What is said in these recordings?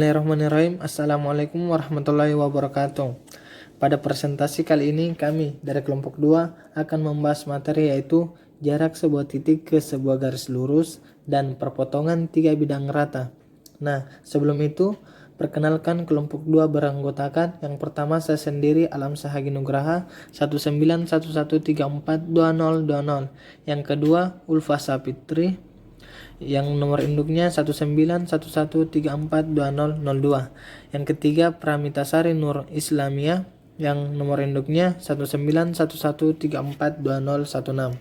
Bismillahirrahmanirrahim. Assalamualaikum warahmatullahi wabarakatuh. Pada presentasi kali ini kami dari kelompok 2 akan membahas materi yaitu jarak sebuah titik ke sebuah garis lurus dan perpotongan 3 bidang rata. Nah, sebelum itu perkenalkan kelompok 2 beranggotakan. Yang pertama saya sendiri Alam Sahagi Nugraha 1911342020. Yang kedua Ulfa Sapitri yang nomor induknya 1911342002. Yang ketiga Pramitasari Nur Islamia yang nomor induknya 1911342016.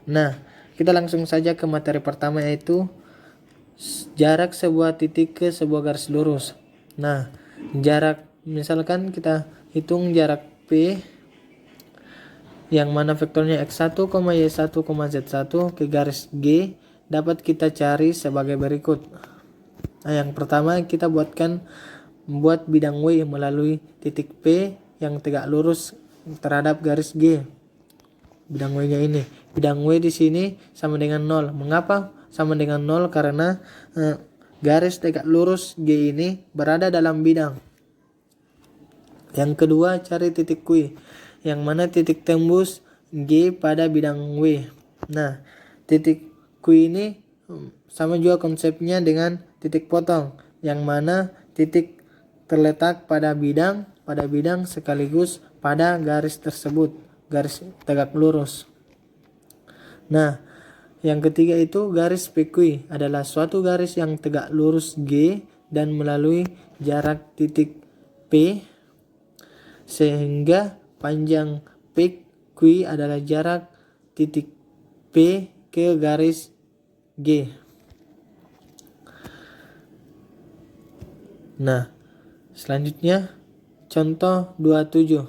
Nah, kita langsung saja ke materi pertama yaitu jarak sebuah titik ke sebuah garis lurus. Nah, jarak misalkan kita hitung jarak P yang mana vektornya x1, y1, z1 ke garis G dapat kita cari sebagai berikut. Nah, yang pertama kita buat bidang W melalui titik P yang tegak lurus terhadap garis G. Bidang W-nya ini. Bidang W di sini sama dengan 0. Mengapa sama dengan 0? Karena garis tegak lurus G ini berada dalam bidang. Yang kedua cari titik Q yang mana titik tembus G pada bidang W. Nah, titik Q ini sama juga konsepnya dengan titik potong, yang mana titik terletak pada bidang sekaligus pada garis tersebut, garis tegak lurus. Nah, yang ketiga itu garis PQ adalah suatu garis yang tegak lurus G dan melalui jarak titik P, sehingga panjang PQ adalah jarak titik P ke garis G. Nah, selanjutnya contoh 27.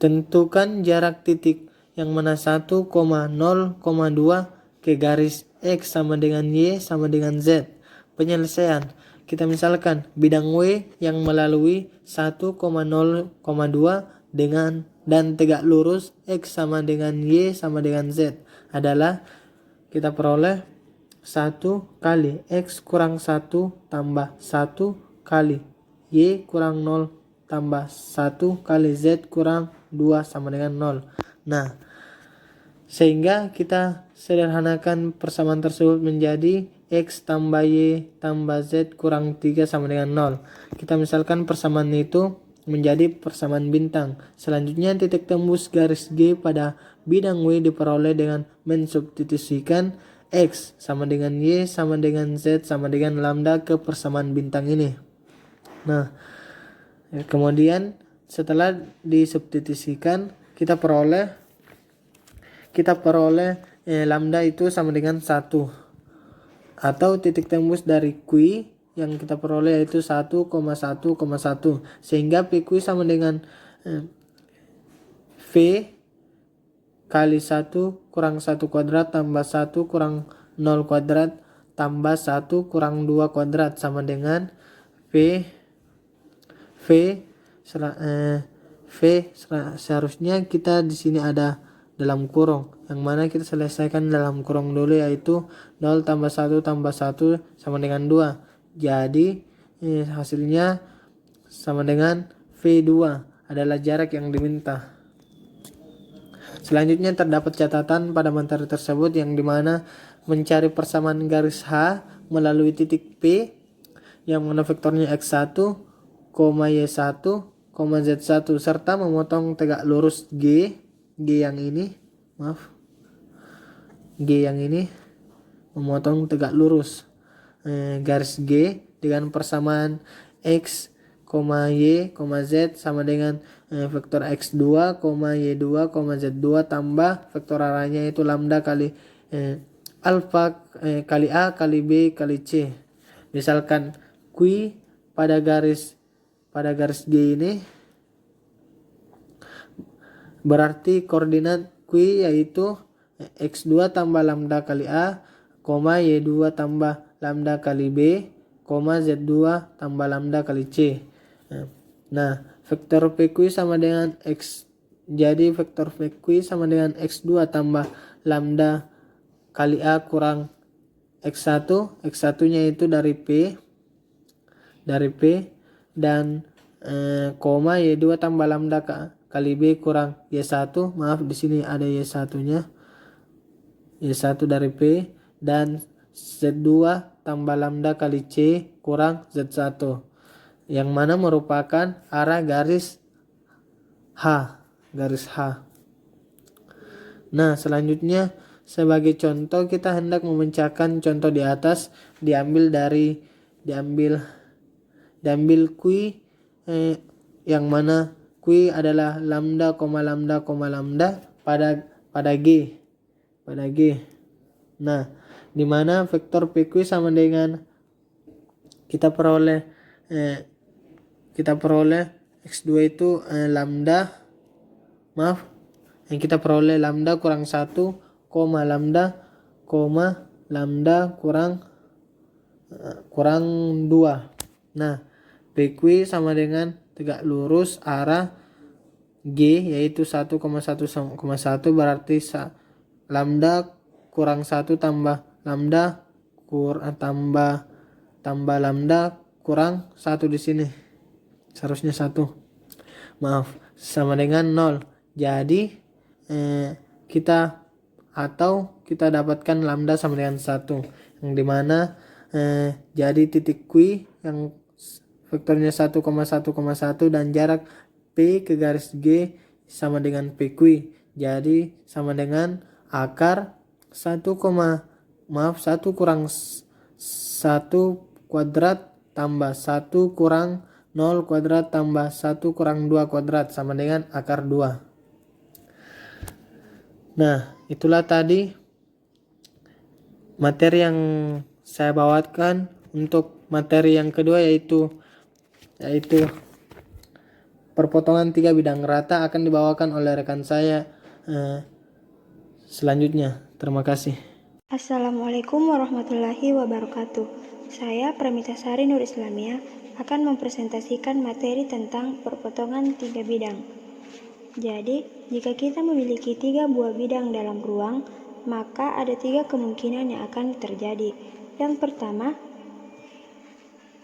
Tentukan jarak titik yang mana 1,0,2 ke garis X sama dengan Y sama dengan Z. Penyelesaian. Kita misalkan bidang W yang melalui 1,0,2 dengan dan tegak lurus X sama dengan Y sama dengan Z adalah kita peroleh 1 kali X kurang 1 tambah 1 kali Y kurang 0 tambah 1 kali Z kurang 2 sama dengan 0. Nah, sehingga kita sederhanakan persamaan tersebut menjadi X tambah Y tambah Z kurang 3 sama dengan 0. Kita misalkan persamaan itu menjadi persamaan bintang. Selanjutnya titik tembus garis G pada bidang W diperoleh dengan mensubstitusikan X sama dengan Y sama dengan Z sama dengan lambda ke persamaan bintang ini. Nah, kemudian setelah disubstitusikan kita peroleh lambda itu sama dengan 1, atau titik tembus dari Q yang kita peroleh yaitu 1,1,1, sehingga PQ sama dengan V kali 1 kurang 1 kuadrat tambah 1 kurang 0 kuadrat tambah 1 kurang 2 kuadrat sama dengan seharusnya kita di sini ada dalam kurung, yang mana kita selesaikan dalam kurung dulu yaitu 0 tambah 1 tambah 1 sama dengan 2. Jadi hasilnya sama dengan V2 adalah jarak yang diminta. Selanjutnya terdapat catatan pada materi tersebut yang dimana mencari persamaan garis H melalui titik P yang mana vektornya x1, y1, z1 serta memotong tegak lurus G yang ini memotong tegak lurus garis G dengan persamaan X, Y, Z sama dengan vektor X2, Y2, Z2 tambah vektor arahnya itu lambda kali alfa kali A kali B kali C. Misalkan Q pada garis G ini berarti koordinat Q yaitu X2 tambah lambda kali A, Y2 tambah lambda kali B, Z2 tambah lambda kali C. Nah, vektor PQ sama dengan X. Jadi vektor PQ sama dengan X2 tambah lambda kali A kurang X1. X1 nya itu dari P dari P dan koma Y2 tambah lambda kali B kurang Y1. Maaf, di sini ada Y1-nya. Y1 dari P dan Z2 tambah lambda kali C kurang Z1, yang mana merupakan arah garis H. Nah, selanjutnya sebagai contoh kita hendak memecahkan contoh di atas, diambil Q yang mana Q adalah lambda, lambda pada G. Nah, di mana vektor PQ sama dengan kita peroleh X2 itu lambda kurang 1, lambda kurang 2. Nah, PQ sama dengan tegak lurus arah G yaitu 1,1, berarti lambda kurang 1 tambah lambda tambah lambda kurang 1 di sini. Seharusnya 1. Maaf, sama dengan 0. Jadi kita dapatkan lambda sama dengan 1, yang dimana jadi titik Q yang vektornya 1,1,1 dan jarak P ke garis G sama dengan PQ. Jadi sama dengan akar 1 kurang 1 kuadrat tambah 1 kurang 0 kuadrat tambah 1 kurang 2 kuadrat sama dengan akar 2. Nah, itulah tadi materi yang saya bawakan. Untuk materi yang kedua yaitu perpotongan 3 bidang rata akan dibawakan oleh rekan saya selanjutnya. Terima kasih. Assalamualaikum warahmatullahi wabarakatuh. Saya Pramita Sari Nur Islamia akan mempresentasikan materi tentang perpotongan 3 bidang. Jadi, jika kita memiliki 3 buah bidang dalam ruang, maka ada 3 kemungkinan yang akan terjadi. Yang pertama,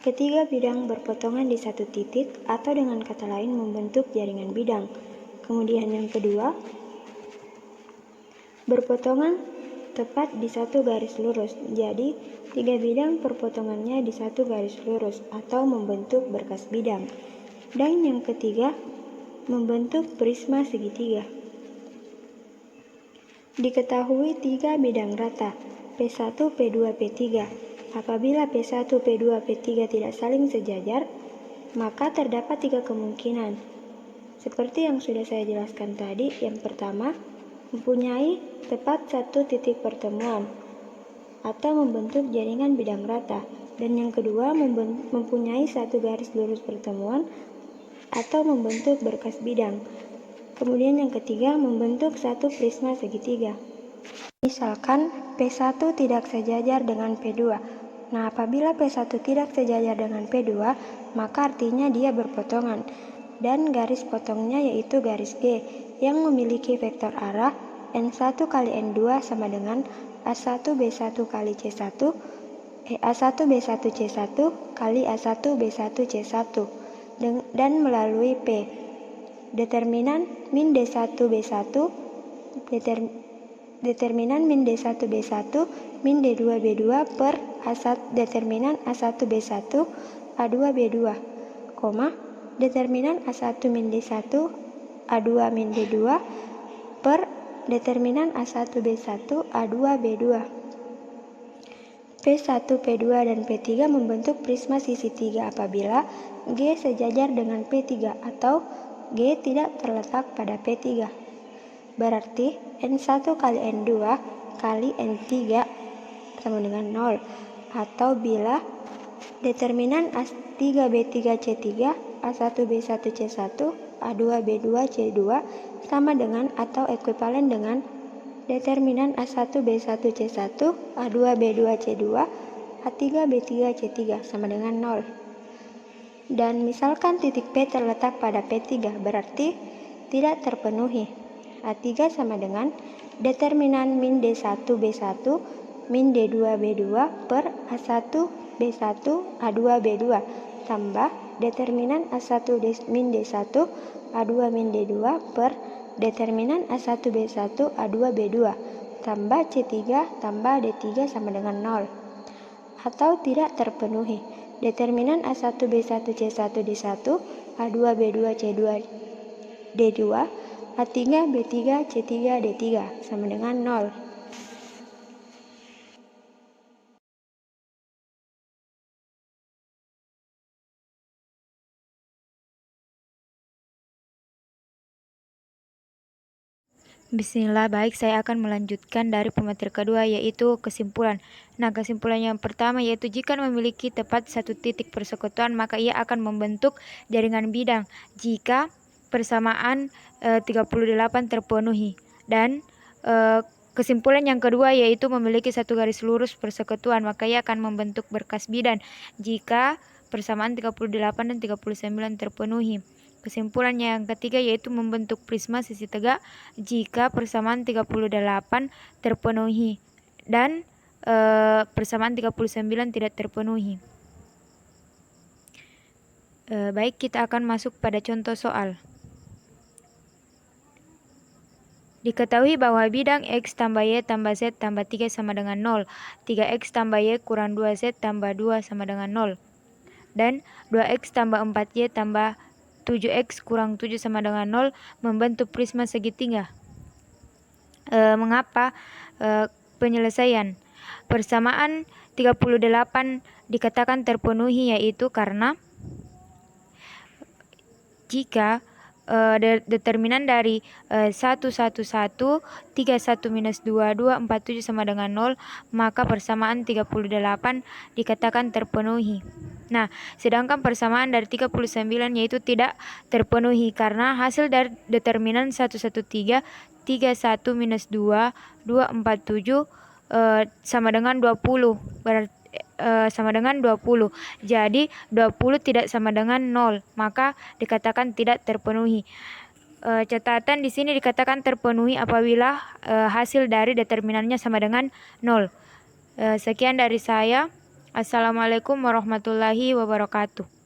ketiga bidang berpotongan di satu titik atau dengan kata lain membentuk jaringan bidang. Kemudian yang kedua, berpotongan tepat di satu garis lurus. Jadi, 3 bidang perpotongannya di satu garis lurus atau membentuk berkas bidang. Dan yang ketiga, membentuk prisma segitiga. Diketahui 3 bidang rata, P1, P2, P3. Apabila P1, P2, P3 tidak saling sejajar, maka terdapat 3 kemungkinan. Seperti yang sudah saya jelaskan tadi, yang pertama, mempunyai tepat satu titik pertemuan atau membentuk jaringan bidang rata. Dan yang kedua, mempunyai satu garis lurus pertemuan atau membentuk berkas bidang. Kemudian yang ketiga, membentuk satu prisma segitiga. Misalkan P1 tidak sejajar dengan P2. Nah, apabila P1 tidak sejajar dengan P2, maka artinya dia berpotongan. Dan garis potongnya yaitu garis G yang memiliki vektor arah N1 kali N2 sama dengan A1B1 kali C1, A1B1C1 kali A1B1C1 dan melalui P. Determinan min D1B1 determinan min D1B1 min D2B2 per determinan A1B1 A2B2, determinan A1 min D1 A2 min D2 per determinan A1B1 A2B2. P1, P2, dan P3 membentuk prisma sisi 3 apabila G sejajar dengan P3 atau G tidak terletak pada P3. Berarti N1 kali N2 kali N3 sama dengan 0. Atau bila determinan A3B3C3, A1B1C1, A2B2C2 sama dengan atau ekuivalen dengan determinan A1B1C1, A2B2C2, A3B3C3 sama dengan 0. Dan misalkan titik P terletak pada P3, berarti tidak terpenuhi. A3 sama dengan determinan min D1B1 min D2B2 per A1B1 A2B2 tambah determinan A1 min D1 A2 min D2 per determinan A1 B1 A2 B2 tambah C3 tambah D3 sama dengan 0 atau tidak terpenuhi. Determinan A1 B1 C1 D1 A2 B2 C2 D2 A3 B3 C3 D3 sama dengan 0. Bismillah, baik, saya akan melanjutkan dari pemateri kedua, yaitu kesimpulan. Nah, kesimpulan yang pertama yaitu jika memiliki tepat satu titik persekutuan, maka ia akan membentuk jaringan bidang jika persamaan 38 terpenuhi. Dan kesimpulan yang kedua yaitu memiliki satu garis lurus persekutuan, maka ia akan membentuk berkas bidang jika persamaan 38 dan 39 terpenuhi. Kesimpulan yang ketiga yaitu membentuk prisma sisi tegak jika persamaan 38 terpenuhi dan persamaan 39 tidak terpenuhi. Baik, kita akan masuk pada contoh soal. Diketahui bahwa bidang X tambah Y tambah Z tambah 3 sama dengan 0. 3X tambah Y kurang 2Z tambah 2 sama dengan 0. Dan 2X tambah 4Y tambah 7X kurang 7 sama dengan 0 membentuk prisma segitiga. Mengapa? Penyelesaian. Persamaan 38 dikatakan terpenuhi yaitu karena jika determinan dari 1, 1, 1, 3, 1, minus 2, 2, 4, 7 sama dengan 0, maka persamaan 38 dikatakan terpenuhi. Nah, sedangkan persamaan dari 39 yaitu tidak terpenuhi karena hasil dari determinan 1, 1, 3, 3, 1, minus 2, 2, 4, 7 sama dengan 20. Berarti sama dengan 20. Jadi 20 tidak sama dengan 0, maka dikatakan tidak terpenuhi. Catatan di sini dikatakan terpenuhi apabila hasil dari determinannya sama dengan 0. Sekian dari saya. Assalamualaikum warahmatullahi wabarakatuh.